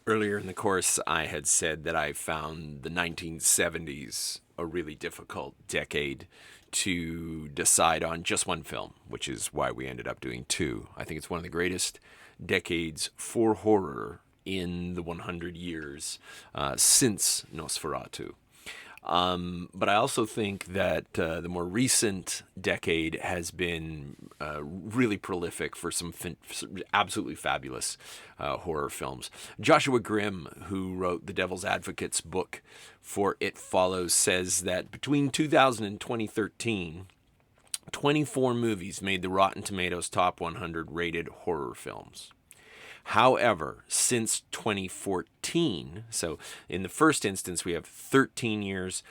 Earlier in the course, I had said that I found the 1970s a really difficult decade to decide on just one film, which is why we ended up doing two. I think it's one of the greatest decades for horror in the 100 years since Nosferatu. But I also think that the more recent decade has been really prolific for some absolutely fabulous horror films. Joshua Grimm, who wrote the Devil's Advocate's book for It Follows, says that between 2000 and 2013, 24 movies made the Rotten Tomatoes top 100 rated horror films. However, since 2014, so in the first instance, we have 13 years.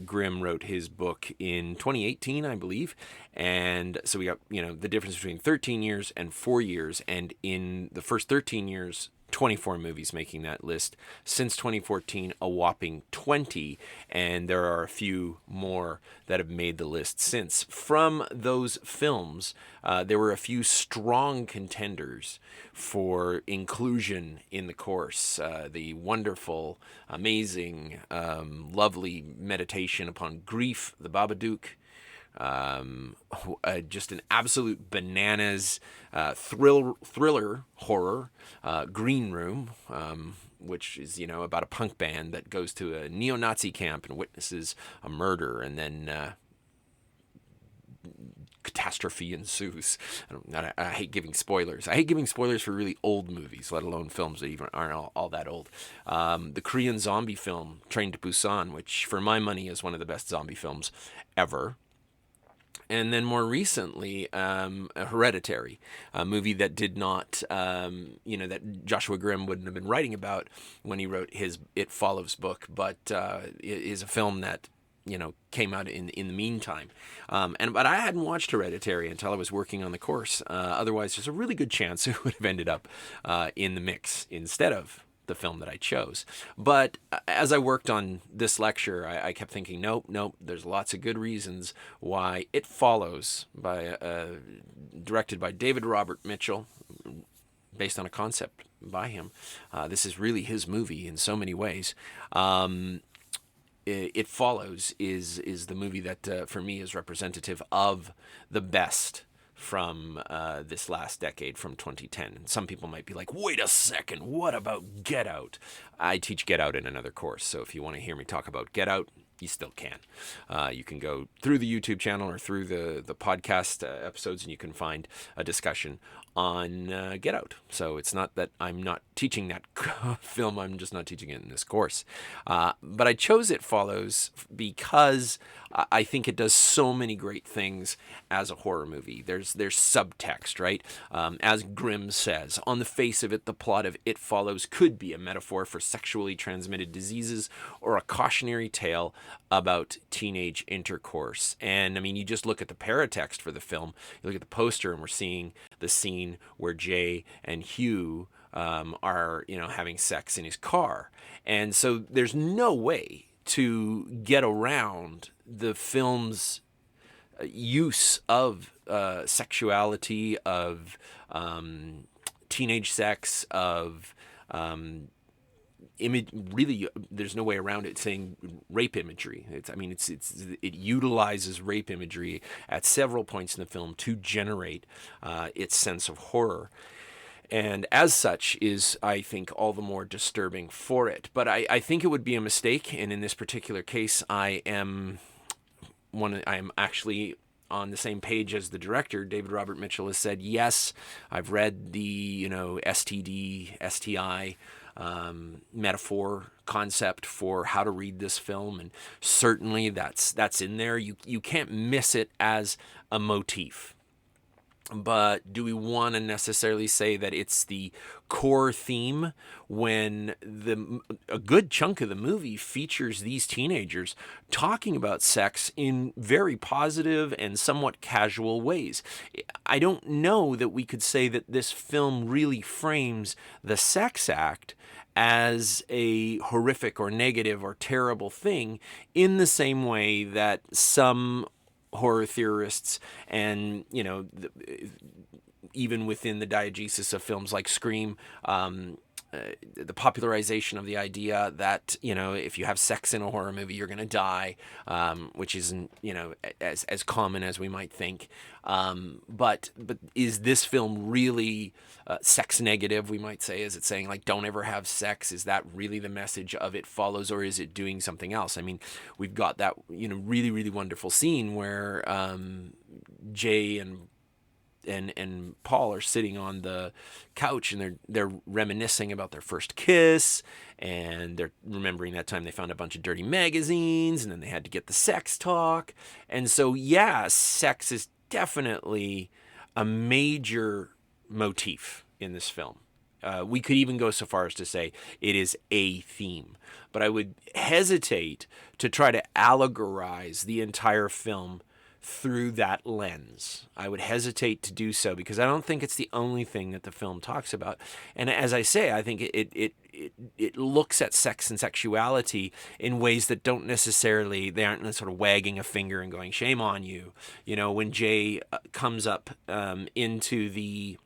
Grimm wrote his book in 2018, I believe. And so we got, the difference between 13 years and 4 years. And in the first 13 years, 24 movies making that list. Since 2014, a whopping 20, and there are a few more that have made the list since. From those films, there were a few strong contenders for inclusion in the course. The wonderful, amazing, lovely meditation upon grief, The Babadook. Just an absolute bananas thriller horror, Green Room, which is about a punk band that goes to a neo-Nazi camp and witnesses a murder, and then catastrophe ensues. I hate giving spoilers. I hate giving spoilers for really old movies, let alone films that even aren't all that old. The Korean zombie film Train to Busan, which for my money is one of the best zombie films ever. And then more recently, Hereditary, a movie that did not, that Joshua Grimm wouldn't have been writing about when he wrote his It Follows book, but is a film that came out in the meantime. But I hadn't watched Hereditary until I was working on the course. Otherwise, there's a really good chance it would have ended up in the mix instead of the film that I chose. But as I worked on this lecture, I kept thinking, nope, there's lots of good reasons why It Follows, directed by David Robert Mitchell, based on a concept by him. This is really his movie in so many ways. It Follows is the movie that for me is representative of the best from this last decade, from 2010. And some people might be like, wait a second, what about Get Out? I teach Get Out in another course, so if you want to hear me talk about Get Out, you still can. You can go through the YouTube channel or through the podcast episodes, and you can find a discussion on Get Out. So it's not that I'm not teaching that film, I'm just not teaching it in this course. But I chose It Follows because I think it does so many great things as a horror movie. There's subtext, right? As Grimm says, on the face of it, the plot of It Follows could be a metaphor for sexually transmitted diseases or a cautionary tale about teenage intercourse. And I mean, you just look at the paratext for the film, you look at the poster, and we're seeing the scene where Jay and Hugh are, having sex in his car. And so there's no way to get around the film's use of sexuality, of teenage sex, of image. Really, there's no way around it saying rape imagery. It utilizes rape imagery at several points in the film to generate its sense of horror. And as such is, I think, all the more disturbing for it. But I think it would be a mistake, and in this particular case, I am actually on the same page as the director. David Robert Mitchell has said, yes, I've read the STD, STI metaphor concept for how to read this film, and certainly that's in there. You can't miss it as a motif. But do we want to necessarily say that it's the core theme when a good chunk of the movie features these teenagers talking about sex in very positive and somewhat casual ways? I don't know that we could say that this film really frames the sex act as a horrific or negative or terrible thing in the same way that some horror theorists and even within the diegesis of films like Scream the popularization of the idea that, if you have sex in a horror movie, you're going to die, which isn't, as common as we might think. But is this film really sex negative, we might say? Is it saying, like, don't ever have sex? Is that really the message of It Follows, or is it doing something else? I mean, we've got that, really, really wonderful scene where Jay and Paul are sitting on the couch, and they're reminiscing about their first kiss, and they're remembering that time they found a bunch of dirty magazines, and then they had to get the sex talk. And so, yeah, sex is definitely a major motif in this film. We could even go so far as to say it is a theme, but I would hesitate to try to allegorize the entire film through that lens. I would hesitate to do so because I don't think it's the only thing that the film talks about. And as I say, I think it looks at sex and sexuality in ways that don't necessarily, they aren't sort of wagging a finger and going, shame on you. When Jay comes up into the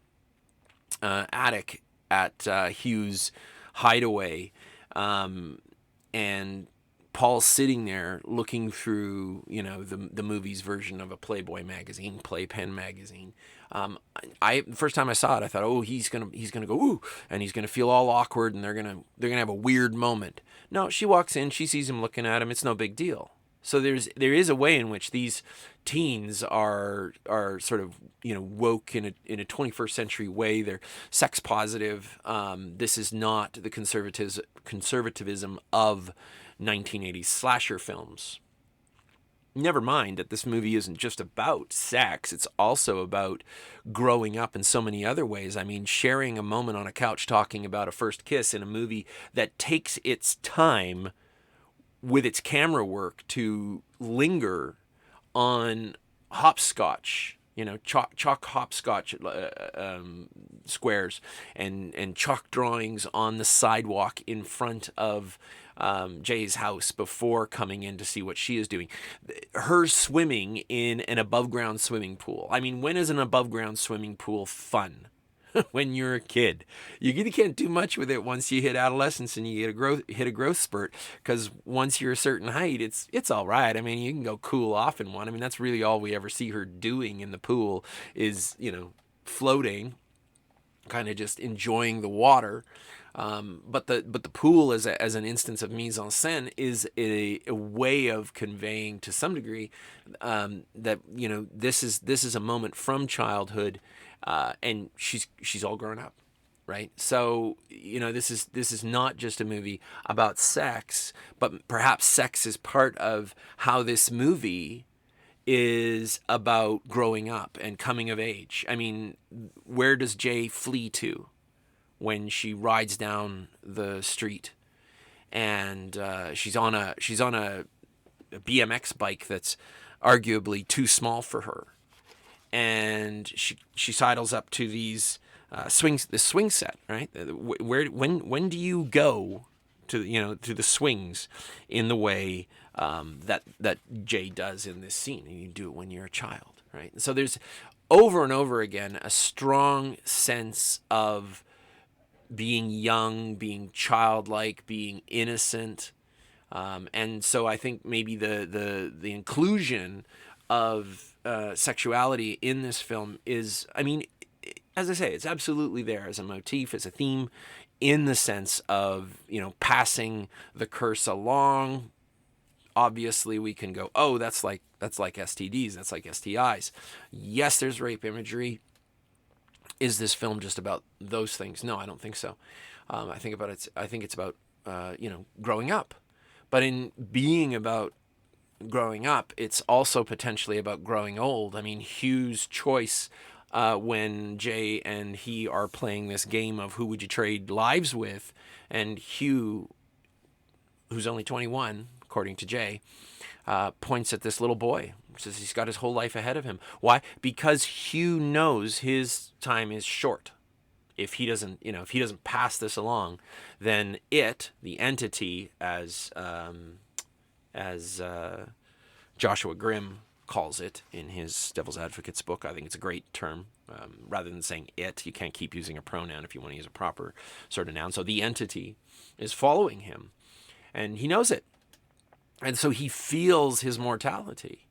attic at Hugh's hideaway, and Paul's sitting there looking through, the movie's version of a Playboy magazine, Playpen magazine. The first time I saw it, I thought, oh, he's gonna go ooh, and he's gonna feel all awkward, and they're gonna have a weird moment. No, she walks in, she sees him looking at him. It's no big deal. So there is a way in which these teens are sort of woke in a 21st century way. They're sex positive. This is not the conservatism of 1980s slasher films. Never mind that this movie isn't just about sex. It's also about growing up in so many other ways. I mean, sharing a moment on a couch talking about a first kiss in a movie that takes its time with its camera work to linger on hopscotch, chalk hopscotch squares and chalk drawings on the sidewalk in front of Jay's house before coming in to see what she is doing. Her swimming in an above-ground swimming pool. I mean, when is an above-ground swimming pool fun? When you're a kid. You really can't do much with it once you hit adolescence and you hit a growth spurt, because once you're a certain height, it's all right. I mean, you can go cool off in one. I mean, that's really all we ever see her doing in the pool is, floating, kind of just enjoying the water. But the pool as an instance of mise en scène is a way of conveying to some degree that this is a moment from childhood, and she's all grown up, right? So this is not just a movie about sex, but perhaps sex is part of how this movie is about growing up and coming of age. I mean, where does Jay flee to when she rides down the street, and she's on a BMX bike that's arguably too small for her, and she sidles up to these the swing set, right? When do you go to the swings in the way that Jay does in this scene? And you do it when you're a child, right? And so there's over and over again a strong sense of being young, being childlike, being innocent. And so I think maybe the inclusion of sexuality in this film is, I mean, as I say, it's absolutely there as a motif, as a theme, in the sense of, passing the curse along. Obviously, we can go, oh, that's like STDs, that's like STIs. Yes, there's rape imagery. Is this film just about those things? No, I don't think so. I think it's about growing up. But in being about growing up, it's also potentially about growing old. I mean, Hugh's choice when Jay and he are playing this game of who would you trade lives with, and Hugh, who's only 21, according to Jay, points at this little boy. Says he's got his whole life ahead of him. Why? Because Hugh knows his time is short. If he doesn't pass this along, then the entity, as Joshua Grimm calls it in his Devil's Advocates book. I think it's a great term. Rather than saying it, you can't keep using a pronoun if you want to use a proper sort of noun. So the entity is following him, and he knows it. And so he feels his mortality.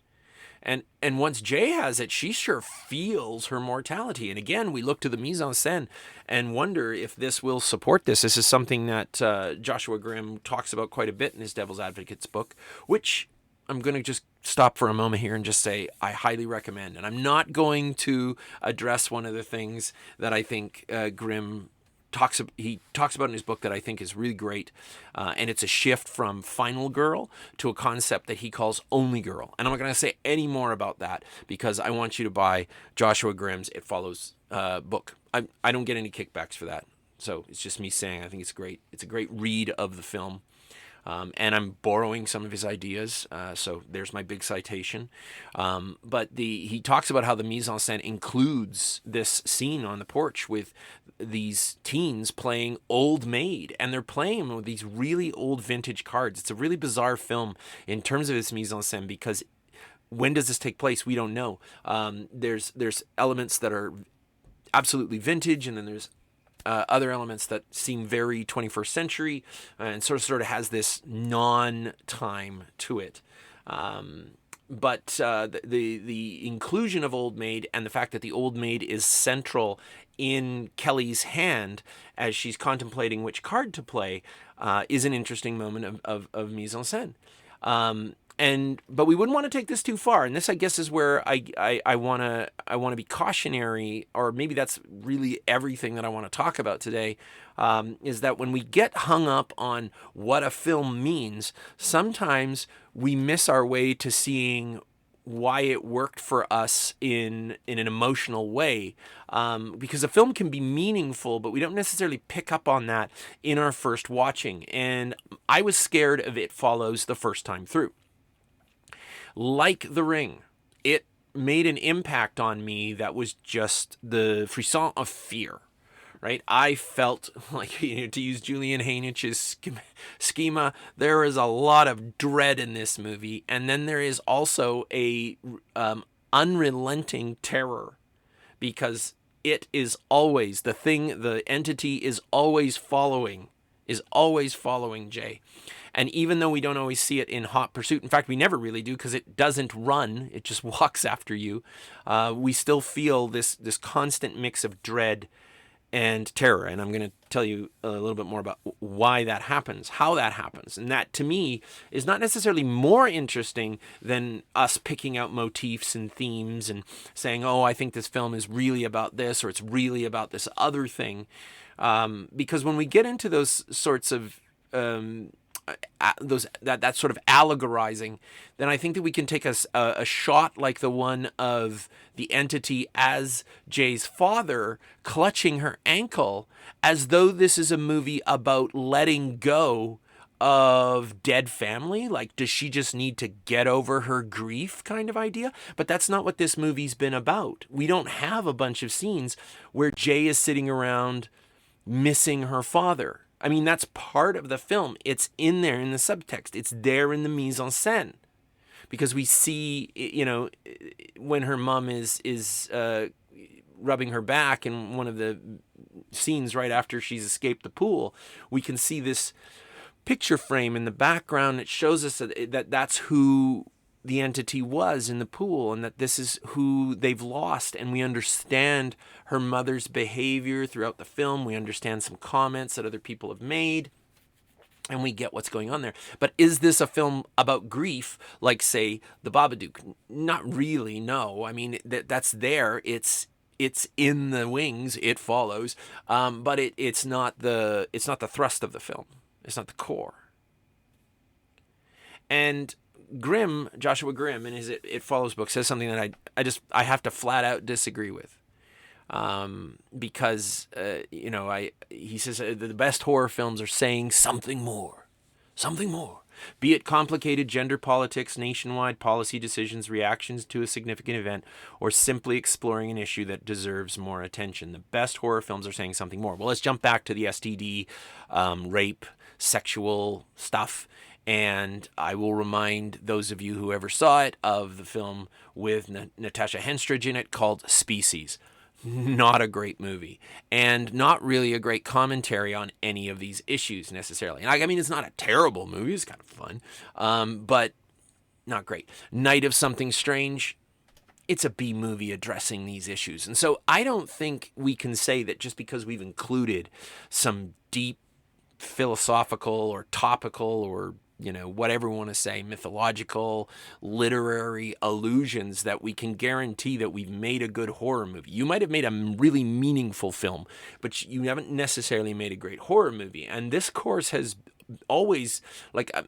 And once Jay has it, she sure feels her mortality. And again, we look to the mise en scène and wonder if this will support this. This is something that Joshua Grimm talks about quite a bit in his Devil's Advocates book, which I'm going to just stop for a moment here and just say I highly recommend. And I'm not going to address one of the things that I think Grimm talks about in his book that I think is really great, and it's a shift from final girl to a concept that he calls only girl. And I'm not going to say any more about that because I want you to buy Joshua Grimm's It Follows book. I don't get any kickbacks for that, so it's just me saying I think it's great. It's a great read of the film. And I'm borrowing some of his ideas, so there's my big citation. But he talks about how the mise en scène includes this scene on the porch with these teens playing Old Maid, and they're playing with these really old vintage cards. It's a really bizarre film in terms of its mise en scène because when does this take place? We don't know. There's elements that are absolutely vintage, and then there's other elements that seem very 21st century, and sort of has this non-time to it. But the inclusion of Old Maid and the fact that the Old Maid is central in Kelly's hand as she's contemplating which card to play is an interesting moment of mise en scène. But we wouldn't want to take this too far, and this, I guess, is where I want to be cautionary, or maybe that's really everything that I want to talk about today, is that when we get hung up on what a film means, sometimes we miss our way to seeing why it worked for us in an emotional way, because a film can be meaningful, but we don't necessarily pick up on that in our first watching. And I was scared of It Follows the first time through. Like The Ring, it made an impact on me that was just the frisson of fear, right? I felt like, to use Julian Haynich's schema, there is a lot of dread in this movie, and then there is also a unrelenting terror, because it is always the entity is always following Jay. And even though we don't always see it in hot pursuit, in fact, we never really do because it doesn't run, it just walks after you, we still feel this constant mix of dread and terror. And I'm going to tell you a little bit more about why that happens, how that happens. And that, to me, is not necessarily more interesting than us picking out motifs and themes and saying, oh, I think this film is really about this, or it's really about this other thing. Because when we get into those sorts of that sort of allegorizing, then I think that we can take a shot like the one of the entity as Jay's father clutching her ankle, as though this is a movie about letting go of dead family. Like, does she just need to get over her grief kind of idea? But that's not what this movie's been about. We don't have a bunch of scenes where Jay is sitting around missing her father. I mean, that's part of the film. It's in there in the subtext. It's there in the mise en scène. Because we see, when her mom is rubbing her back in one of the scenes right after she's escaped the pool, we can see this picture frame in the background. It shows us that that's who the entity was in the pool, and that this is who they've lost. And we understand her mother's behavior throughout the film. We understand some comments that other people have made, and we get what's going on there. But is this a film about grief, like, say, The Babadook? Not really, no. I mean, that's there. It's in the wings. It follows, but it's not the thrust of the film. It's not the core. And Joshua Grimm, in his It Follows book, says something that I have to flat out disagree with, because he says the best horror films are saying something more, be it complicated gender politics, nationwide policy decisions, reactions to a significant event, or simply exploring an issue that deserves more attention. The best horror films are saying something more. Well, let's jump back to the STD, rape, sexual stuff. And I will remind those of you who ever saw it of the film with Natasha Henstridge in it called Species. Not a great movie, and not really a great commentary on any of these issues necessarily. And I mean, it's not a terrible movie. It's kind of fun, but not great. Night of Something Strange, it's a B movie addressing these issues. And so I don't think we can say that just because we've included some deep philosophical or topical or whatever we want to say, mythological, literary allusions, that we can guarantee that we've made a good horror movie. You might have made a really meaningful film, but you haven't necessarily made a great horror movie. And this course has always,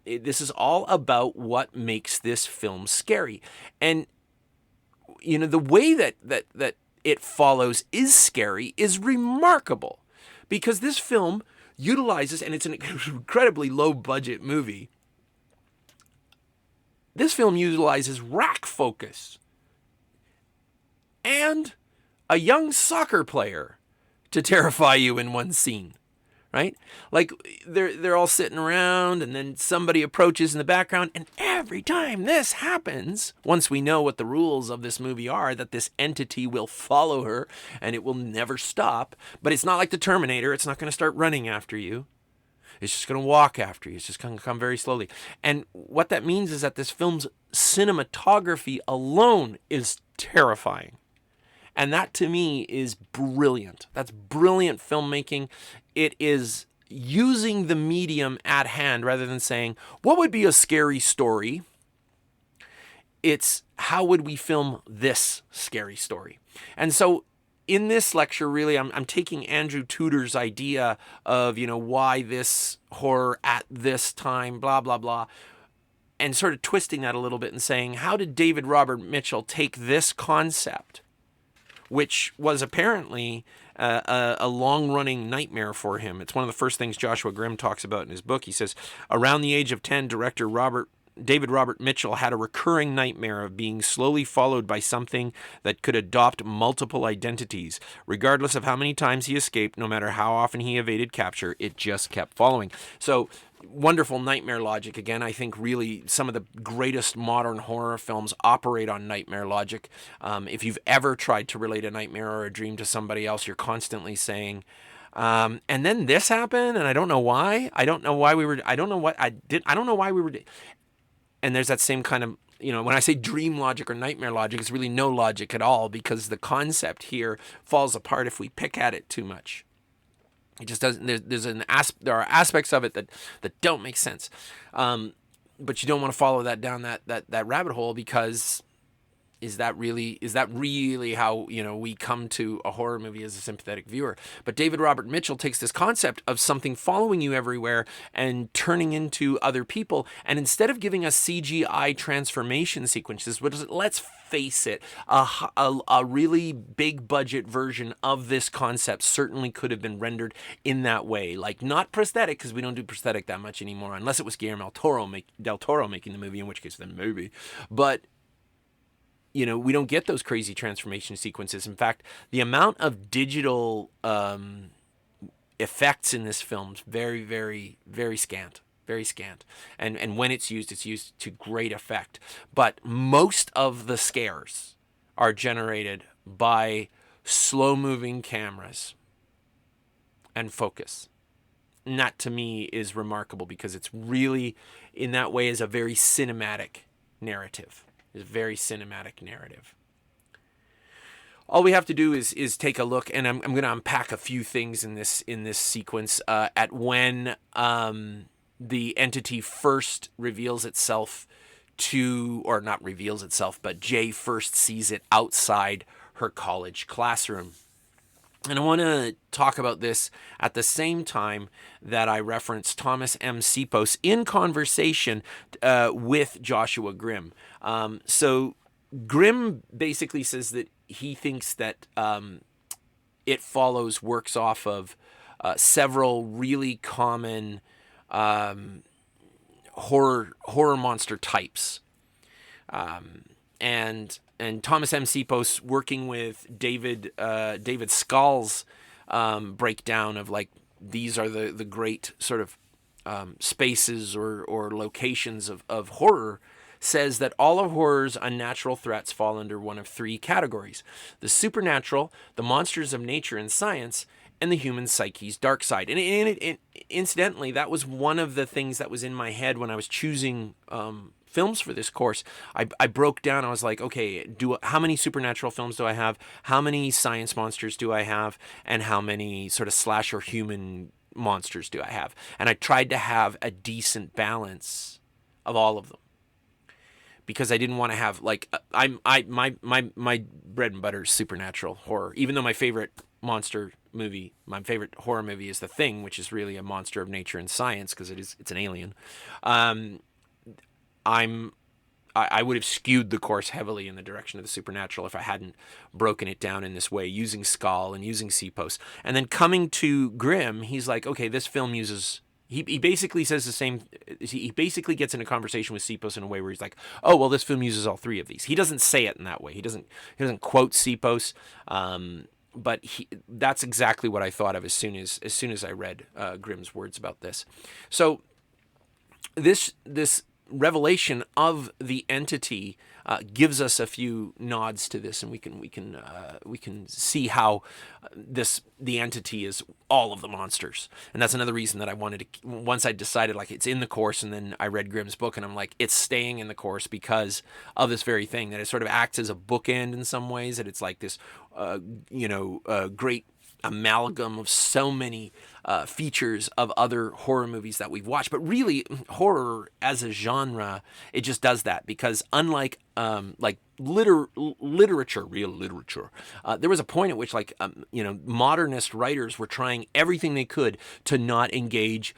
this is all about what makes this film scary. And, the way that it follows is scary is remarkable, because this film utilizes, and it's an incredibly low budget movie, this film utilizes rack focus and a young soccer player to terrify you in one scene, right? Like they're all sitting around, and then somebody approaches in the background, and every time this happens, once we know what the rules of this movie are, that this entity will follow her and it will never stop. But it's not like the Terminator. It's not going to start running after you. It's just going to walk after you. It's just going to come very slowly. And what that means is that this film's cinematography alone is terrifying. And that, to me, is brilliant. That's brilliant filmmaking. It is using the medium at hand rather than saying, what would be a scary story? It's, how would we film this scary story? And so in this lecture, really, I'm taking Andrew Tudor's idea of, why this horror at this time, blah, blah, blah, and sort of twisting that a little bit and saying, how did David Robert Mitchell take this concept, which was apparently a long-running nightmare for him? It's one of the first things Joshua Grimm talks about in his book. He says, around the age of 10, director David Robert Mitchell had a recurring nightmare of being slowly followed by something that could adopt multiple identities. Regardless of how many times he escaped, no matter how often he evaded capture, it just kept following. So, wonderful nightmare logic. Again, I think really some of the greatest modern horror films operate on nightmare logic. If you've ever tried to relate a nightmare or a dream to somebody else, you're constantly saying, and then this happened, and I don't know why. I don't know why we were And there's that same kind of, when I say dream logic or nightmare logic, it's really no logic at all, because the concept here falls apart if we pick at it too much. It just doesn't. There are aspects of it that don't make sense, but you don't want to follow that down that rabbit hole, because is that really how we come to a horror movie as a sympathetic viewer? But David Robert Mitchell takes this concept of something following you everywhere and turning into other people, and instead of giving us CGI transformation sequences, let's face it, a really big budget version of this concept certainly could have been rendered in that way. Like, not prosthetic, because we don't do prosthetic that much anymore, unless it was Guillermo del Toro making the movie, in which case the movie. But we don't get those crazy transformation sequences. In fact, the amount of digital effects in this film is very, very, very scant. Very scant. And when it's used to great effect. But most of the scares are generated by slow-moving cameras and focus. And that, to me, is remarkable, because it's really, in that way, is a very cinematic narrative. It's a very cinematic narrative. All we have to do is take a look, and I'm going to unpack a few things in this sequence at when the entity first reveals itself or not reveals itself, but Jay first sees it outside her college classroom. And I want to talk about this at the same time that I reference Thomas M. Sipos in conversation with Joshua Grimm. So Grimm basically says that he thinks that It Follows works off of several really common horror monster types. And Thomas M. Sipos, working with David Scull's breakdown of, like, these are the great sort of spaces or locations of horror, says that all of horror's unnatural threats fall under one of three categories: the supernatural, the monsters of nature and science, and the human psyche's dark side. And incidentally, that was one of the things that was in my head when I was choosing films for this course. I broke down. I was like, okay, how many supernatural films do I have? How many science monsters do I have? And how many sort of slasher human monsters do I have? And I tried to have a decent balance of all of them, because I didn't want to have like my bread and butter is supernatural horror. Even though my favorite my favorite horror movie is The Thing, which is really a monster of nature and science because it's an alien. I would have skewed the course heavily in the direction of the supernatural if I hadn't broken it down in this way, using Skull and using Sipos. And then coming to Grimm, he's like, okay, this film uses. He basically says the same. He basically gets in a conversation with Sipos in a way where he's like, "Oh, well, this film uses all three of these." He doesn't say it in that way. He doesn't quote Sipos, but that's exactly what I thought of as soon as I read Grimm's words about this. So this revelation of the entity gives us a few nods to this, and we can see how the entity is all of the monsters. And that's another reason that I wanted to, once I decided like it's in the course, and then I read Grimm's book and I'm like, it's staying in the course because of this very thing, that it sort of acts as a bookend in some ways, that it's like this great amalgam of so many features of other horror movies that we've watched. But really, horror as a genre, it just does that, because unlike like literature, real literature, there was a point at which modernist writers were trying everything they could to not engage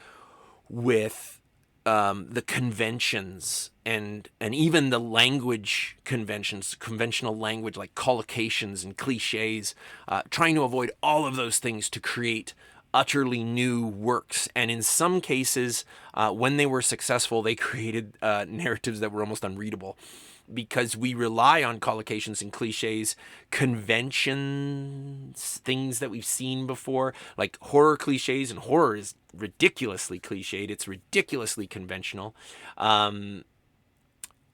with the conventions and even the language conventions, conventional language like collocations and cliches, trying to avoid all of those things to create utterly new works. And in some cases, when they were successful, they created narratives that were almost unreadable, because we rely on collocations and cliches, conventions, things that we've seen before, like horror cliches. And horror is ridiculously cliched. It's ridiculously conventional. And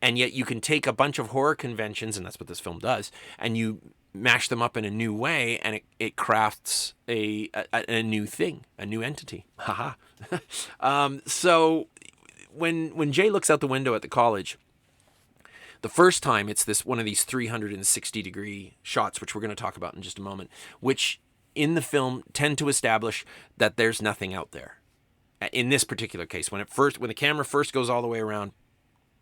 yet you can take a bunch of horror conventions, and that's what this film does, and you mash them up in a new way, and it crafts a new thing, a new entity. Haha. So when Jay looks out the window at the college, the first time, it's one of these 360-degree shots, which we're going to talk about in just a moment, which in the film tend to establish that there's nothing out there. In this particular case, when the camera first goes all the way around,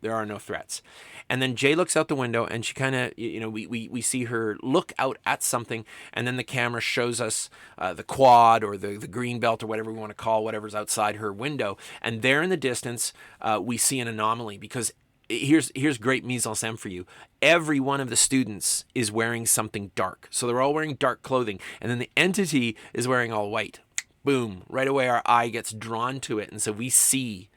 there are no threats. And then Jay looks out the window, and she kind of, we see her look out at something, and then the camera shows us the quad or the green belt or whatever we want to call whatever's outside her window. And there in the distance, we see an anomaly, because here's great mise en scène for you. Every one of the students is wearing something dark. So they're all wearing dark clothing. And then the entity is wearing all white. Boom. Right away our eye gets drawn to it. And so we see.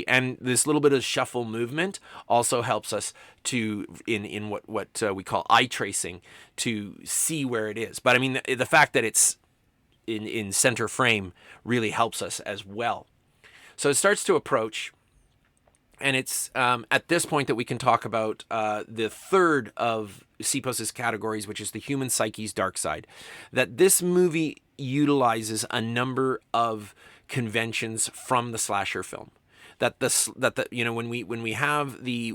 And this little bit of shuffle movement also helps us to, in what we call eye tracing, to see where it is. But I mean, the fact that it's in center frame really helps us as well. So it starts to approach. And it's at this point that we can talk about the third of Sipos' categories, which is the human psyche's dark side. That this movie utilizes a number of conventions from the slasher film. That when we have the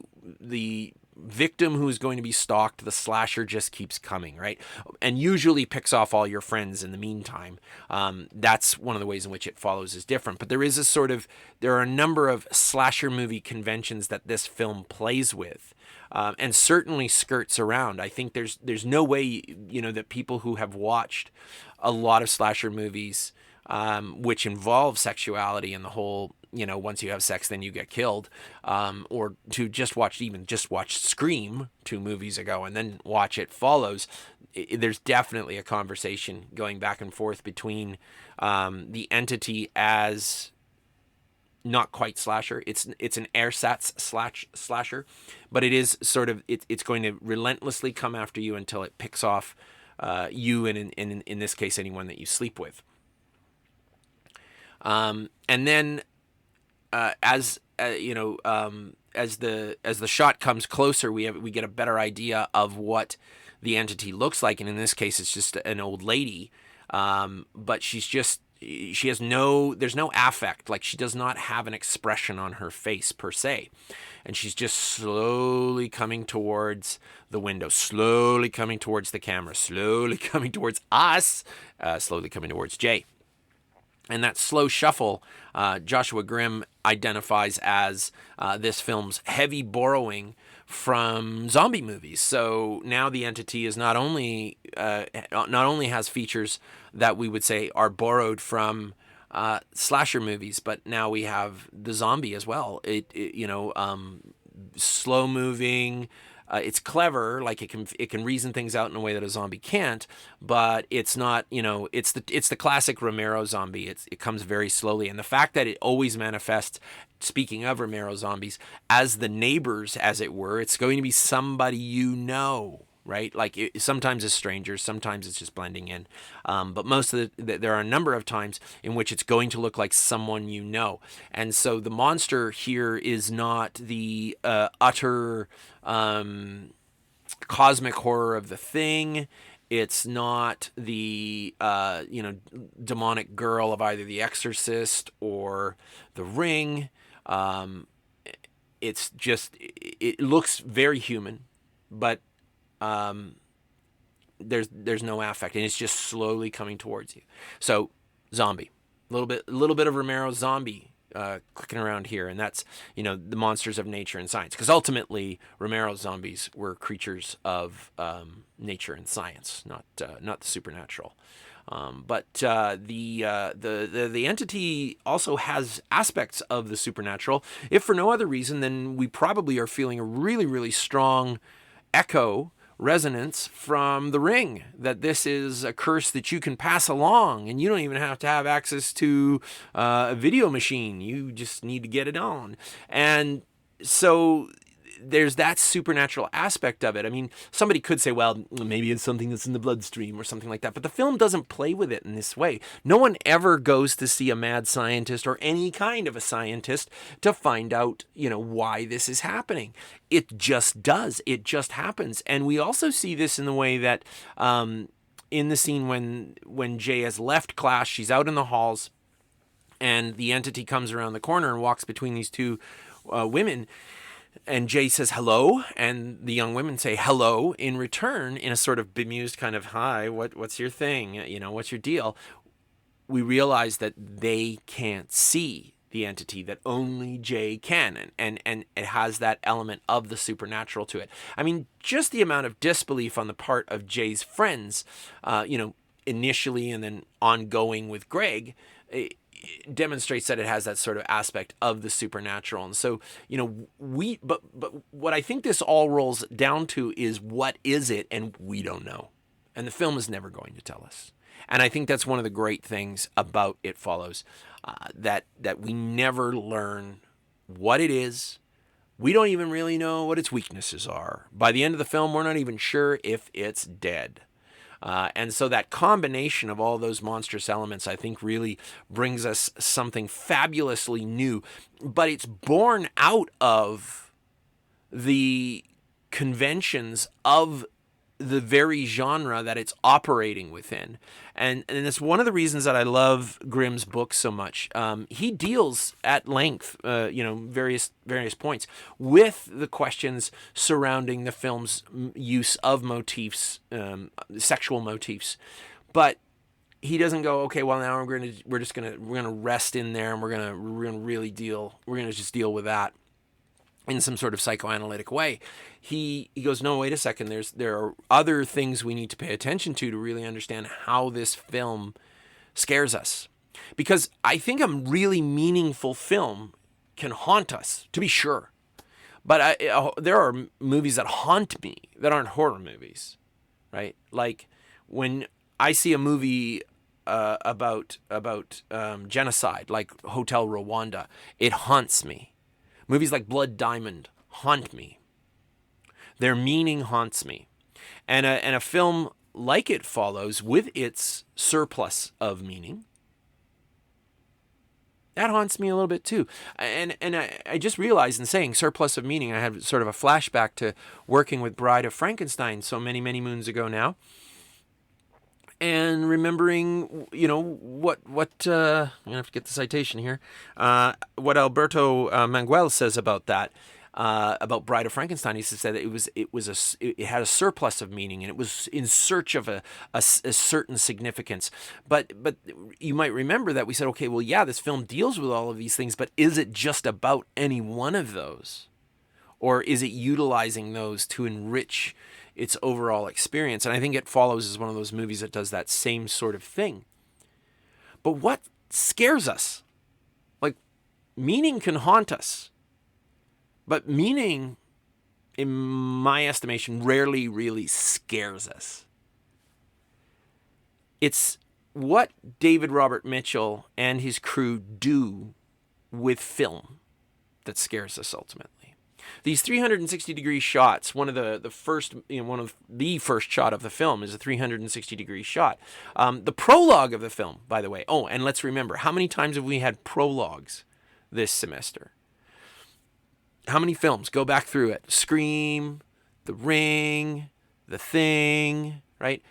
victim who's going to be stalked, the slasher just keeps coming, right? And usually picks off all your friends in the meantime. That's one of the ways in which it follows is different. But there are a number of slasher movie conventions that this film plays with, and certainly skirts around. I think there's no way, that people who have watched a lot of slasher movies, which involve sexuality and the whole, once you have sex, then you get killed, or to just watch Scream 2 movies ago and then watch It Follows. There's definitely a conversation going back and forth between the entity as not quite slasher. It's an ersatz slasher, but it is sort of it's going to relentlessly come after you until it picks off you, and in this case anyone that you sleep with. And then as the shot comes closer, we get a better idea of what the entity looks like, and in this case, it's just an old lady, but she has there's no affect, like she does not have an expression on her face per se, and she's just slowly coming towards the window, slowly coming towards the camera, slowly coming towards us, slowly coming towards Jay. And that slow shuffle, Joshua Grimm identifies as this film's heavy borrowing from zombie movies. So now the entity is not only has features that we would say are borrowed from slasher movies, but now we have the zombie as well. Slow moving. It's clever, like it can reason things out in a way that a zombie can't, but it's not, it's the classic Romero zombie. It comes very slowly, and the fact that it always manifests, speaking of Romero zombies, as the neighbors, as it were, it's going to be somebody right? Like sometimes it's strangers, sometimes it's just blending in. But most of there are a number of times in which it's going to look like someone you know. And so the monster here is not the utter cosmic horror of The Thing. It's not the demonic girl of either The Exorcist or The Ring. It's just, it looks very human, but there's no affect, and it's just slowly coming towards you. So zombie, a little bit of Romero zombie clicking around here, and that's the monsters of nature and science, because ultimately Romero's zombies were creatures of nature and science, not the supernatural. But the entity also has aspects of the supernatural. If for no other reason, then we probably are feeling a really, really strong echo resonance from The Ring, that this is a curse that you can pass along, and you don't even have to have access to a video machine. You just need to get it on. And so there's that supernatural aspect of it. I mean, somebody could say, well, maybe it's something that's in the bloodstream or something like that, but the film doesn't play with it in this way. No one ever goes to see a mad scientist or any kind of a scientist to find out, why this is happening. It just does. It just happens. And we also see this in the way that in the scene when Jay has left class, she's out in the halls, and the entity comes around the corner and walks between these two women. And Jay says hello, and the young women say hello in return in a sort of bemused kind of, hi, what's your thing? What's your deal? We realize that they can't see the entity, that only Jay can, and it has that element of the supernatural to it. I mean, just the amount of disbelief on the part of Jay's friends, initially and then ongoing with Greg, demonstrates that it has that sort of aspect of the supernatural. And so, but what I think this all rolls down to is, what is it? And we don't know. And the film is never going to tell us. And I think that's one of the great things about It Follows, that we never learn what it is. We don't even really know what its weaknesses are. By the end of the film, we're not even sure if it's dead. And so that combination of all those monstrous elements, I think, really brings us something fabulously new. But it's born out of the conventions of the very genre that it's operating within. And it's one of the reasons that I love Grimm's book so much. He deals at length, various points with the questions surrounding the film's use of motifs, sexual motifs. But he doesn't go, okay, well, now we're gonna rest in there, and we're gonna just deal with that in some sort of psychoanalytic way. He goes, no, wait a second, there are other things we need to pay attention to really understand how this film scares us. Because I think a really meaningful film can haunt us, to be sure. But there are movies that haunt me that aren't horror movies, right? Like when I see a movie about genocide, like Hotel Rwanda, it haunts me. Movies like Blood Diamond haunt me. Their meaning haunts me. And a film like It Follows, with its surplus of meaning, That haunts me a little bit too. And I just realized in saying surplus of meaning, I had sort of a flashback to working with Bride of Frankenstein so many, many moons ago now. And remembering, what I'm going to have to get the citation here, what Alberto Manguel says about that, about Bride of Frankenstein. He said that it had a surplus of meaning, and it was in search of a certain significance. But you might remember that we said, okay, well, yeah, this film deals with all of these things, but is it just about any one of those? Or is it utilizing those to enrich its overall experience? And I think It Follows is one of those movies that does that same sort of thing. But what scares us? Like, meaning can haunt us. But meaning, in my estimation, rarely really scares us. It's what David Robert Mitchell and his crew do with film that scares us ultimately. These 360-degree shots, one of the first shot of the film is a 360-degree shot. The prologue of the film, by the way. Oh, and let's remember, how many times have we had prologues this semester? How many films? Go back through it. Scream, The Ring, The Thing, right?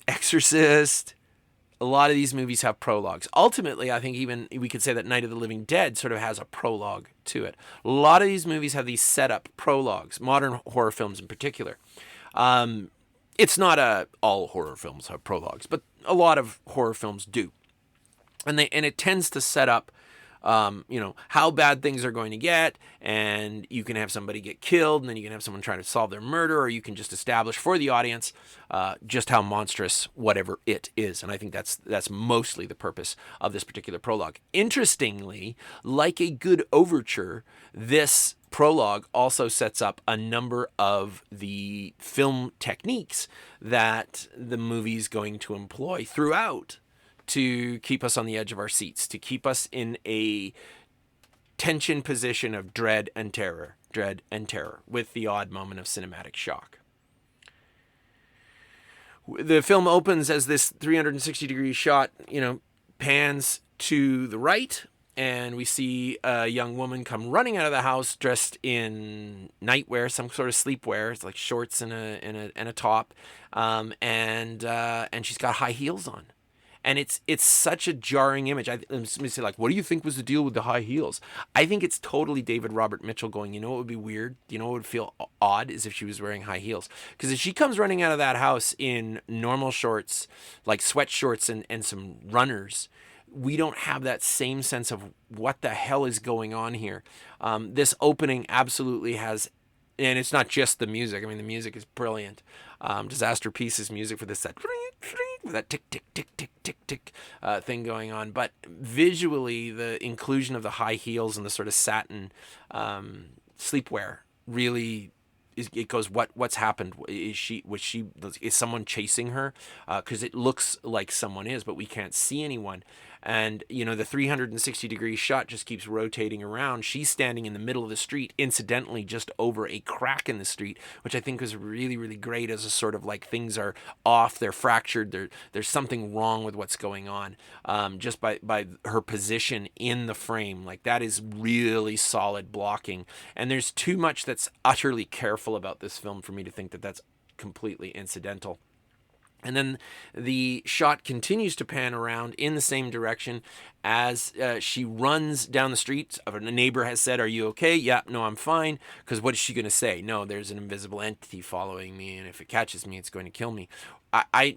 Exorcist. A lot of these movies have prologues. Ultimately, I think even we could say that Night of the Living Dead sort of has a prologue to it. A lot of these movies have these setup prologues, modern horror films in particular. It's not all horror films have prologues, but a lot of horror films do. And it tends to set up how bad things are going to get, and you can have somebody get killed, and then you can have someone trying to solve their murder, or you can just establish for the audience just how monstrous whatever it is. And I think that's mostly the purpose of this particular prologue. Interestingly, like a good overture, this prologue also sets up a number of the film techniques that the movie's going to employ throughout to keep us on the edge of our seats, to keep us in a tension position of dread and terror, with the odd moment of cinematic shock. The film opens as this 360-degree shot, pans to the right, and we see a young woman come running out of the house dressed in nightwear, some sort of sleepwear. It's like shorts and a top, and she's got high heels on. And it's such a jarring image. I'm going to say, what do you think was the deal with the high heels? I think it's totally David Robert Mitchell going, what would be weird? What would feel odd is if she was wearing high heels. Because if she comes running out of that house in normal shorts, like sweat shorts and some runners, we don't have that same sense of what the hell is going on here. This opening absolutely has, and it's not just the music. I mean, the music is brilliant. Disaster Pieces music for this, that tick, tick, tick, tick, tick, tick thing going on. But visually, the inclusion of the high heels and the sort of satin sleepwear really it goes, what's happened? Is someone chasing her? Because it looks like someone is, but we can't see anyone. And, the 360-degree shot just keeps rotating around. She's standing in the middle of the street, incidentally, just over a crack in the street, which I think was really, really great as a sort of like things are off, they're fractured, there's something wrong with what's going on. Just by her position in the frame, like that is really solid blocking. And there's too much that's utterly careful about this film for me to think that that's completely incidental. And then the shot continues to pan around in the same direction as she runs down the street. A neighbor has said, "Are you okay?" "Yeah, no, I'm fine." Because what is she going to say? "No, there's an invisible entity following me, and if it catches me, it's going to kill me."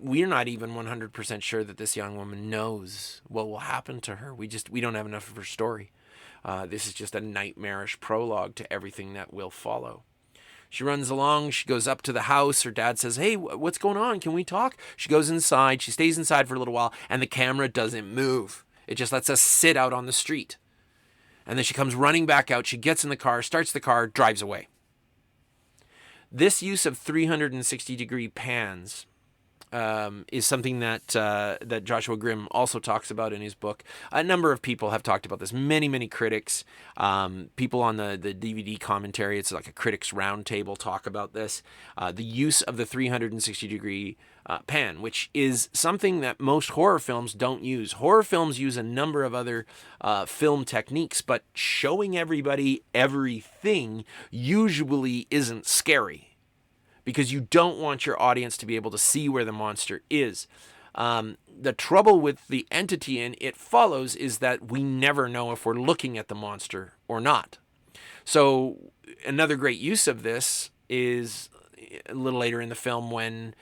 We're not even 100% sure that this young woman knows what will happen to her. We don't have enough of her story. This is just a nightmarish prologue to everything that will follow. She runs along. She goes up to the house. Her dad says, "Hey, what's going on? Can we talk?" She goes inside. She stays inside for a little while, and the camera doesn't move. It just lets us sit out on the street. And then she comes running back out. She gets in the car, starts the car, drives away. This use of 360-degree pans is something that that Joshua Grimm also talks about in his book. A number of people have talked about this. Many critics, people on the DVD commentary. It's like a critics roundtable talk about this. The use of the 360-degree pan, which is something that most horror films don't use. Horror films use a number of other film techniques, but showing everybody everything usually isn't scary, because you don't want your audience to be able to see where the monster is. The trouble with the entity in It Follows is that we never know if we're looking at the monster or not. So another great use of this is a little later in the film when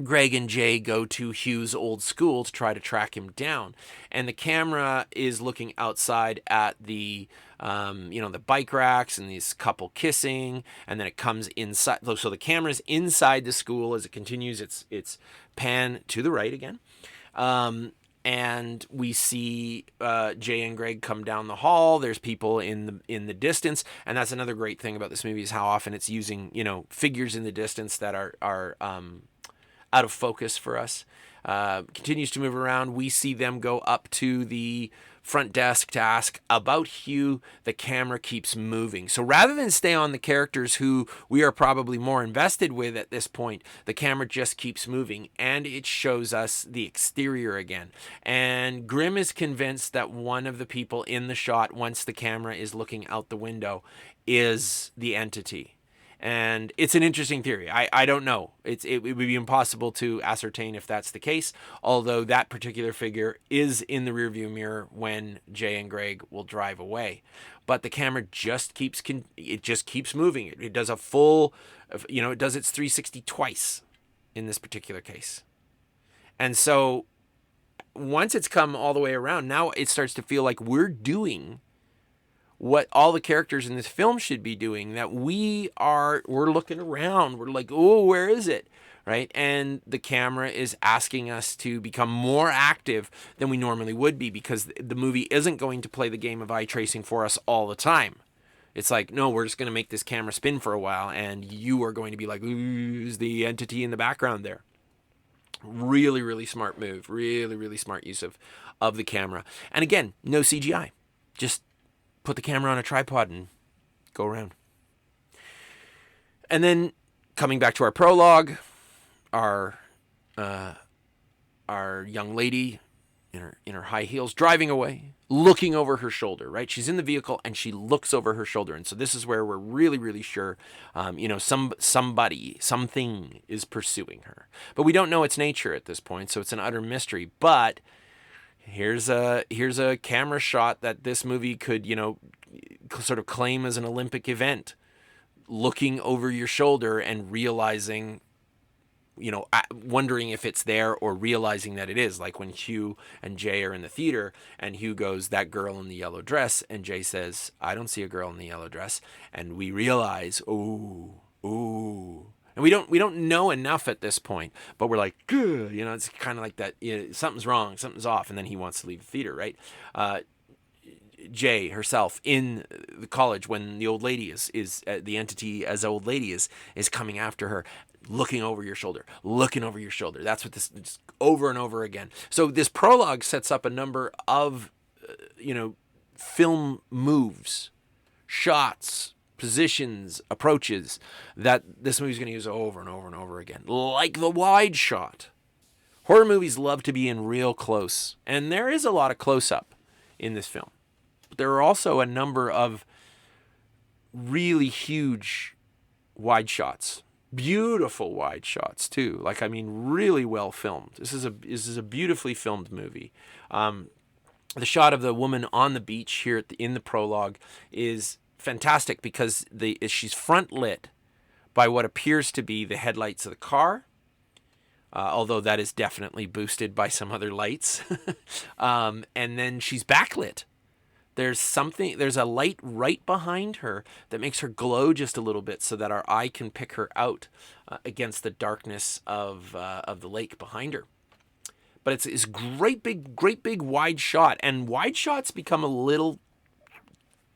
Greg and Jay go to Hugh's old school to try to track him down, and the camera is looking outside at the the bike racks and these couple kissing, and then it comes inside. So the camera's inside the school as it continues its pan to the right again, and we see Jay and Greg come down the hall. There's people in the distance, and that's another great thing about this movie is how often it's using figures in the distance that are out of focus for us. Continues to move around. We see them go up to the front desk to ask about Hugh. The camera keeps moving. So rather than stay on the characters who we are probably more invested with at this point, the camera just keeps moving, and it shows us the exterior again. And Grimm is convinced that one of the people in the shot, once the camera is looking out the window, is the entity. And it's an interesting theory. I don't know. It would be impossible to ascertain if that's the case, although that particular figure is in the rearview mirror when Jay and Greg will drive away. But the camera just keeps moving. It does a full, it does its 360 twice in this particular case. And so once it's come all the way around, now it starts to feel like we're doing what all the characters in this film should be doing, that we're looking around. We're like, oh, where is it? Right? And the camera is asking us to become more active than we normally would be, because the movie isn't going to play the game of eye tracing for us all the time. It's like, no, we're just going to make this camera spin for a while, and you are going to be like, ooh, is the entity in the background there? Really, really smart move. Really, really smart use of the camera. And again, no CGI. Just put the camera on a tripod and go around. And then coming back to our prologue, our young lady in her high heels driving away, looking over her shoulder, right? She's in the vehicle and she looks over her shoulder. And so this is where we're really, really sure, something is pursuing her. But we don't know its nature at this point, so it's an utter mystery. But here's a camera shot that this movie could, sort of claim as an Olympic event. Looking over your shoulder and realizing, wondering if it's there or realizing that it is. Like when Hugh and Jay are in the theater and Hugh goes, "That girl in the yellow dress," and Jay says, "I don't see a girl in the yellow dress." And we realize, ooh. And we don't know enough at this point, but we're like, good, it's kind of like that. Something's wrong, something's off, and then he wants to leave the theater, right? Jay herself in the college when the old lady is the entity as old lady is coming after her, looking over your shoulder. That's what this is, over and over again. So this prologue sets up a number of film moves, shots, positions, approaches that this movie's going to use over and over and over again, like the wide shot. Horror movies love to be in real close, and there is a lot of close-up in this film. But there are also a number of really huge wide shots, beautiful wide shots too. Really well filmed. This is a beautifully filmed movie. The shot of the woman on the beach here in the prologue is fantastic because she's front lit by what appears to be the headlights of the car, although that is definitely boosted by some other lights. And then she's backlit. There's a light right behind her that makes her glow just a little bit so that our eye can pick her out against the darkness of the lake behind her. But it's great big wide shot, and wide shots become a little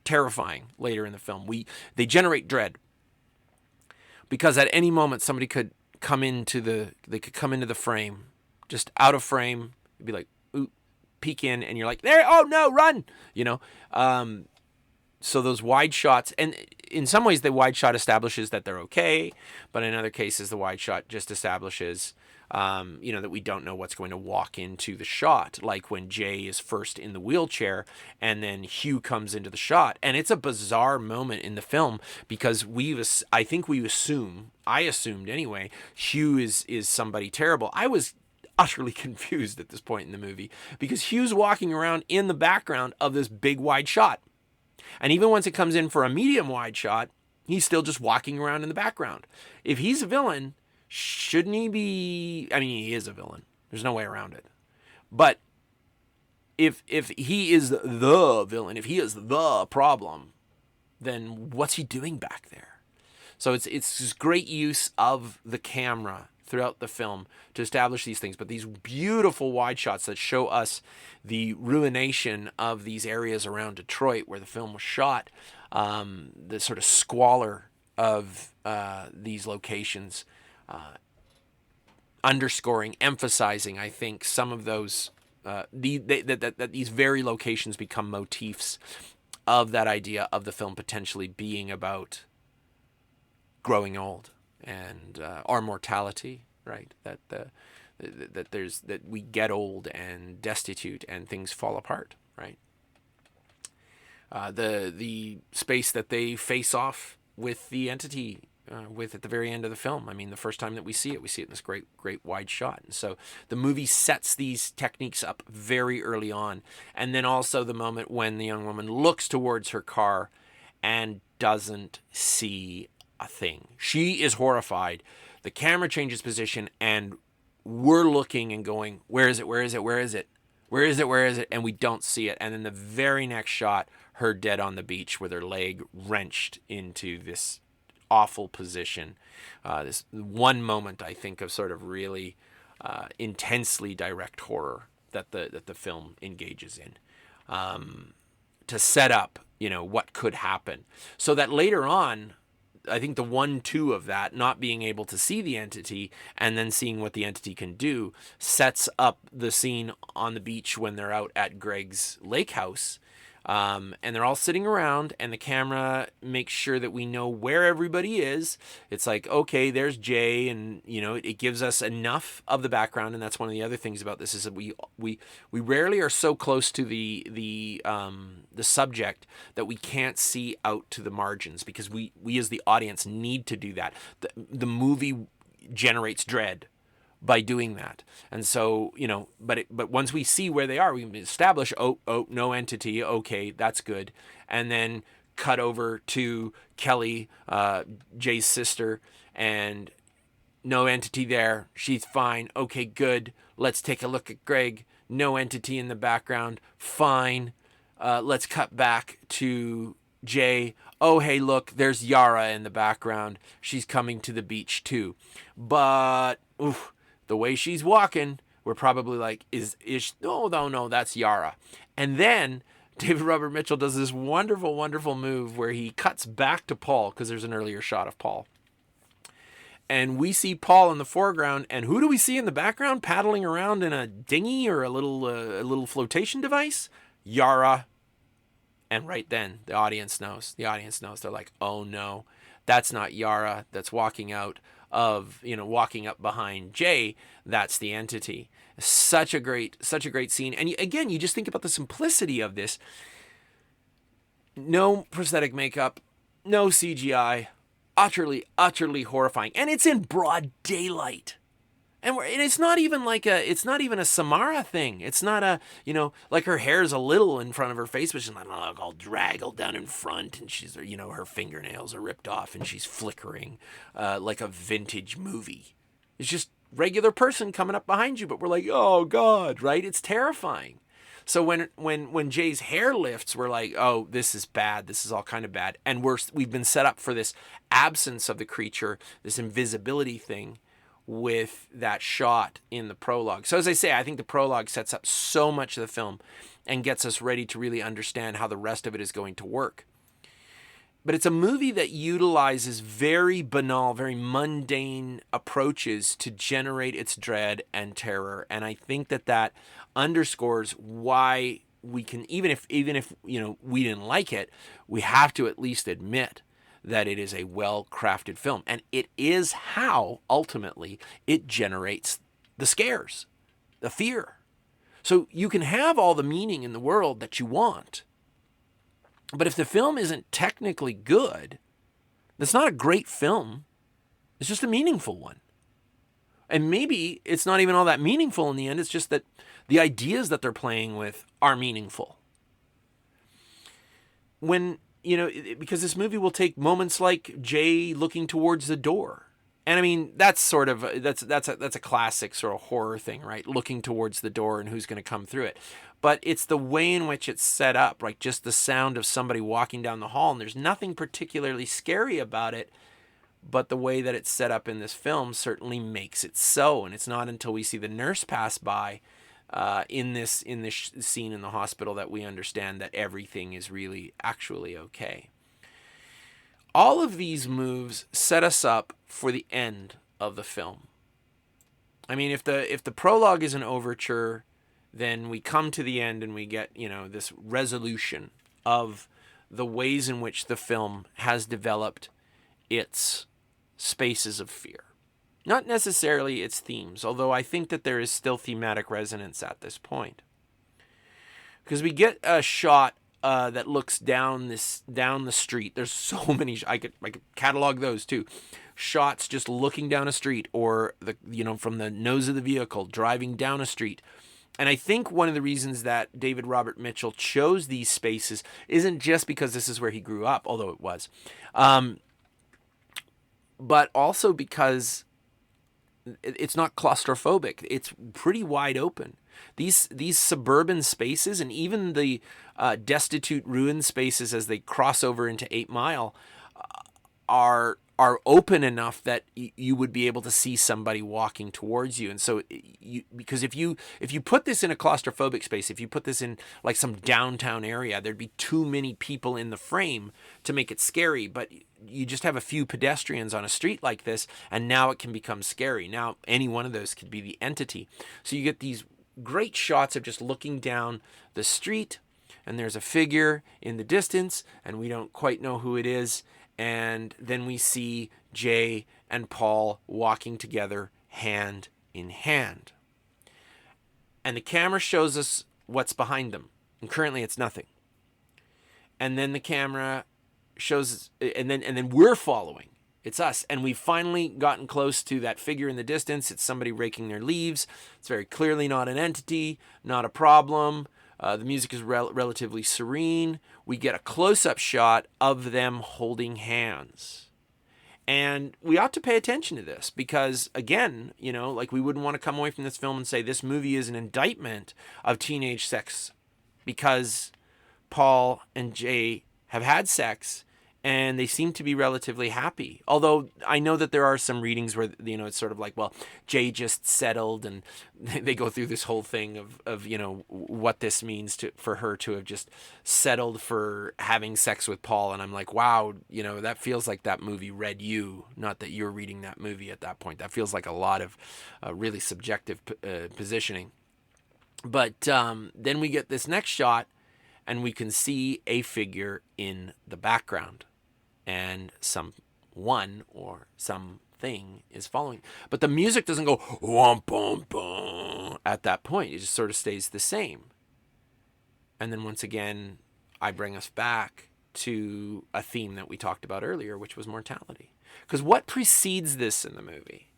terrifying later in the film. They generate dread because at any moment somebody could come into the frame, just out of frame. You'd be like, ooh, peek in, and you're like, there, oh no, run, you know. So those wide shots, and in some ways the wide shot establishes that they're okay, but in other cases the wide shot just establishes, that we don't know what's going to walk into the shot, like when Jay is first in the wheelchair and then Hugh comes into the shot. And it's a bizarre moment in the film because I assumed anyway, Hugh is somebody terrible. I was utterly confused at this point in the movie because Hugh's walking around in the background of this big wide shot. And even once it comes in for a medium wide shot, he's still just walking around in the background. If he's a villain, shouldn't he be... I mean, he is a villain. There's no way around it. But if he is the villain, if he is the problem, then what's he doing back there? So it's this great use of the camera throughout the film to establish these things, but these beautiful wide shots that show us the ruination of these areas around Detroit where the film was shot, the sort of squalor of these locations, underscoring, emphasizing, I think, some of those, that these very locations become motifs of that idea of the film potentially being about growing old and our mortality, right? That we get old and destitute and things fall apart, right? The space that they face off with the entity with at the very end of the film. I mean, the first time that we see it in this great wide shot. And so the movie sets these techniques up very early on. And then also the moment when the young woman looks towards her car and doesn't see a thing. She is horrified. The camera changes position and we're looking and going, where is it? Where is it? Where is it? Where is it? Where is it? And we don't see it. And then the very next shot, her dead on the beach with her leg wrenched into this awful position. This one moment, I think, of sort of really intensely direct horror that the film engages in, to set up, what could happen, so that later on, I think the 1-2 of that, not being able to see the entity and then seeing what the entity can do, sets up the scene on the beach when they're out at Greg's lake house. And they're all sitting around and the camera makes sure that we know where everybody is. It's like, okay, there's Jay, and it gives us enough of the background. And that's one of the other things about this, is that we rarely are so close to the subject that we can't see out to the margins, because we as the audience need to do that. The movie generates dread by doing that. And so, but once we see where they are, we can establish, oh, no entity. Okay, that's good. And then cut over to Kelly, Jay's sister, and no entity there. She's fine. Okay, good. Let's take a look at Greg. No entity in the background. Fine. Let's cut back to Jay. Oh, hey, look, there's Yara in the background. She's coming to the beach too. But, the way she's walking, we're probably like, no, that's Yara. And then David Robert Mitchell does this wonderful, wonderful move where he cuts back to Paul, because there's an earlier shot of Paul. And we see Paul in the foreground, and who do we see in the background paddling around in a dinghy or a little flotation device? Yara. And right then, the audience knows. They're like, oh no, that's not Yara that's walking out of, walking up behind Jay. That's the entity. Such a great scene. And again, you just think about the simplicity of this. No prosthetic makeup, no CGI, utterly horrifying. And it's in broad daylight. And it's not even a Samara thing. It's not a, like her hair's a little in front of her face, but she's not all draggled down in front, and she's, her fingernails are ripped off and she's flickering like a vintage movie. It's just regular person coming up behind you, but we're like, oh God, right? It's terrifying. So when Jay's hair lifts, we're like, oh, this is bad. This is all kind of bad. And we've been set up for this absence of the creature, this invisibility thing, with that shot in the prologue. So as I say, I think the prologue sets up so much of the film and gets us ready to really understand how the rest of it is going to work. But it's a movie that utilizes very banal, very mundane approaches to generate its dread and terror. And I think that underscores why we can, even if we didn't like it, we have to at least admit that it is a well-crafted film. And it is how, ultimately, it generates the scares, the fear. So you can have all the meaning in the world that you want, but if the film isn't technically good, it's not a great film. It's just a meaningful one. And maybe it's not even all that meaningful in the end. It's just that the ideas that they're playing with are meaningful. Because this movie will take moments like Jay looking towards the door. And I mean, that's a classic sort of horror thing, right? Looking towards the door and who's going to come through it. But it's the way in which it's set up, like just the sound of somebody walking down the hall, and there's nothing particularly scary about it, but the way that it's set up in this film certainly makes it so. And it's not until we see the nurse pass by in this scene in the hospital that we understand that everything is really actually okay. All of these moves set us up for the end of the film. I mean, if the prologue is an overture, then we come to the end and we get, this resolution of the ways in which the film has developed its spaces of fear. Not necessarily its themes, although I think that there is still thematic resonance at this point. Because we get a shot that looks down the street. There's so many. I could catalog those too. Shots just looking down a street, or from the nose of the vehicle driving down a street. And I think one of the reasons that David Robert Mitchell chose these spaces isn't just because this is where he grew up, although it was, but also because it's not claustrophobic. It's pretty wide open. These suburban spaces, and even the destitute ruined spaces as they cross over into 8 Mile, are open enough that you would be able to see somebody walking towards you. And so because if you put this in a claustrophobic space, if you put this in like some downtown area, there'd be too many people in the frame to make it scary. But you just have a few pedestrians on a street like this, and now it can become scary. Now any one of those could be the entity. So you get these great shots of just looking down the street, and there's a figure in the distance, and we don't quite know who it is. And then we see Jay and Paul walking together hand in hand. And the camera shows us what's behind them. And currently it's nothing. And then the camera shows, and then we're following. It's us. And we've finally gotten close to that figure in the distance. It's somebody raking their leaves. It's very clearly not an entity, not a problem. The music is relatively serene. We get a close-up shot of them holding hands. And we ought to pay attention to this because, again, we wouldn't want to come away from this film and say this movie is an indictment of teenage sex because Paul and Jay have had sex and they seem to be relatively happy. Although I know that there are some readings where, it's sort of like, well, Jay just settled, and they go through this whole thing of what this means for her to have just settled for having sex with Paul. And I'm like, wow, that feels like that movie read you, not that you're reading that movie at that point. That feels like a lot of really subjective positioning. But then we get this next shot, and we can see a figure in the background. And someone or something is following. But the music doesn't go whomp, bum, bum at that point. It just sort of stays the same. And then once again, I bring us back to a theme that we talked about earlier, which was mortality. Because what precedes this in the movie?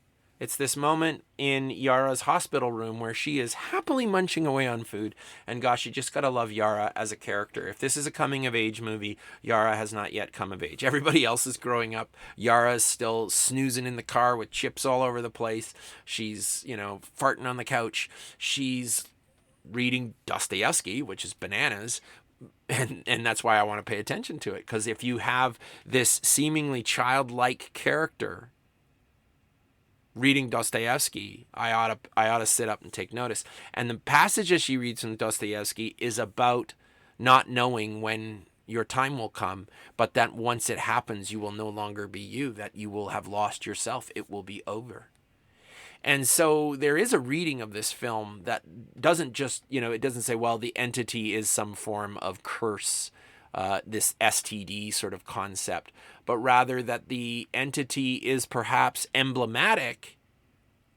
It's this moment in Yara's hospital room where she is happily munching away on food. And gosh, you just got to love Yara as a character. If this is a coming-of-age movie, Yara has not yet come of age. Everybody else is growing up. Yara is still snoozing in the car with chips all over the place. She's, farting on the couch. She's reading Dostoevsky, which is bananas. And that's why I want to pay attention to it. Because if you have this seemingly childlike character reading Dostoevsky, I ought to sit up and take notice. And the passage that she reads from Dostoevsky is about not knowing when Your time will come, but that once it happens, you will no longer be you, that you will have lost yourself. It will be over. And so there is a reading of this film that doesn't just, it doesn't say, well, the entity is some form of curse, this STD sort of concept, but rather that the entity is perhaps emblematic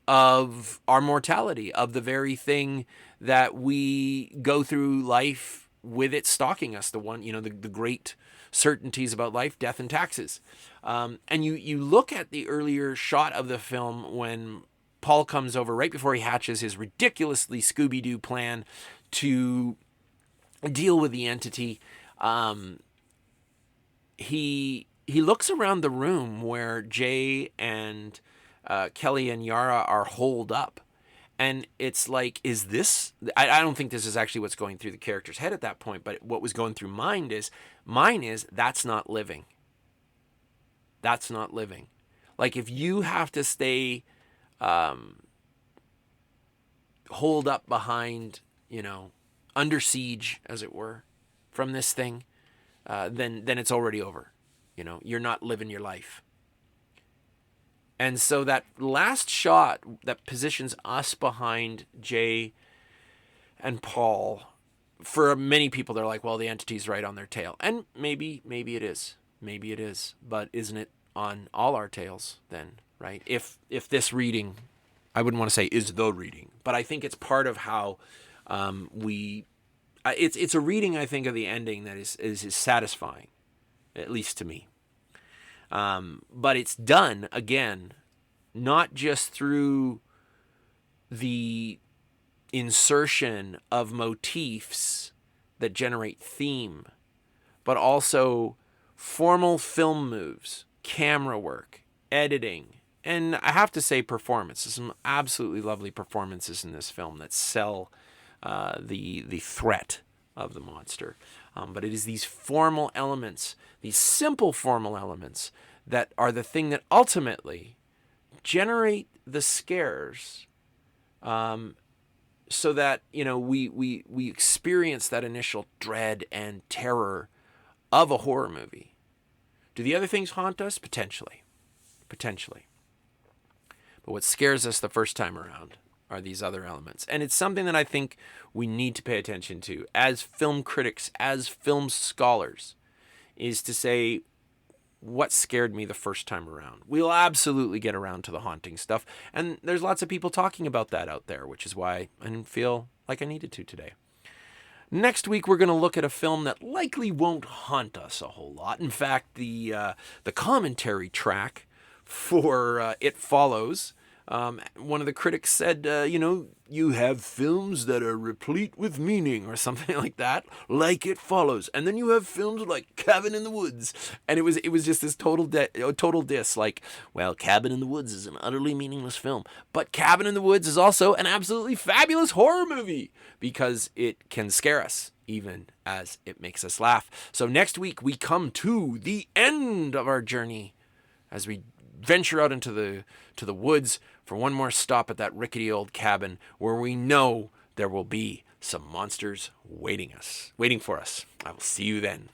of our mortality, of the very thing that we go through life with it stalking us, the one, the great certainties about life, death, and taxes. And you look at the earlier shot of the film when Paul comes over right before he hatches his ridiculously Scooby-Doo plan to deal with the entity. He looks around the room where Jay and Kelly and Yara are holed up. And it's like, is this... I don't think this is actually what's going through the character's head at that point, but what was going through mine is, that's not living. That's not living. Like, if you have to stay holed up behind, under siege, as it were, from this thing, then it's already over. You're not living your life. And so that last shot that positions us behind Jay and Paul, for many people, they're like, well, the entity's right on their tail. And maybe it is. Maybe it is. But isn't it on all our tails then, right? If this reading, I wouldn't want to say is the reading, but I think it's part of how it's a reading, I think, of the ending that is satisfying, at least to me. But it's done, again, not just through the insertion of motifs that generate theme, but also formal film moves, camera work, editing, and I have to say performance. There's some absolutely lovely performances in this film that sell the threat of the monster. But it is these formal elements, these simple formal elements, that are the thing that ultimately generate the scares, so that we experience that initial dread and terror of a horror movie. Do the other things haunt us? Potentially. But what scares us the first time around are these other elements. And it's something that I think we need to pay attention to as film critics, as film scholars, is to say, what scared me the first time around? We'll absolutely get around to the haunting stuff. And there's lots of people talking about that out there, which is why I didn't feel like I needed to today. Next week, we're going to look at a film that likely won't haunt us a whole lot. In fact, the commentary track for It Follows, one of the critics said, you have films that are replete with meaning or something like that, like It Follows. And then you have films like Cabin in the Woods. And it was just this total diss, like, well, Cabin in the Woods is an utterly meaningless film. But Cabin in the Woods is also an absolutely fabulous horror movie because it can scare us, even as it makes us laugh. So next week, we come to the end of our journey as we venture out into the woods for one more stop at that rickety old cabin where we know there will be some monsters waiting for us. I will see you then.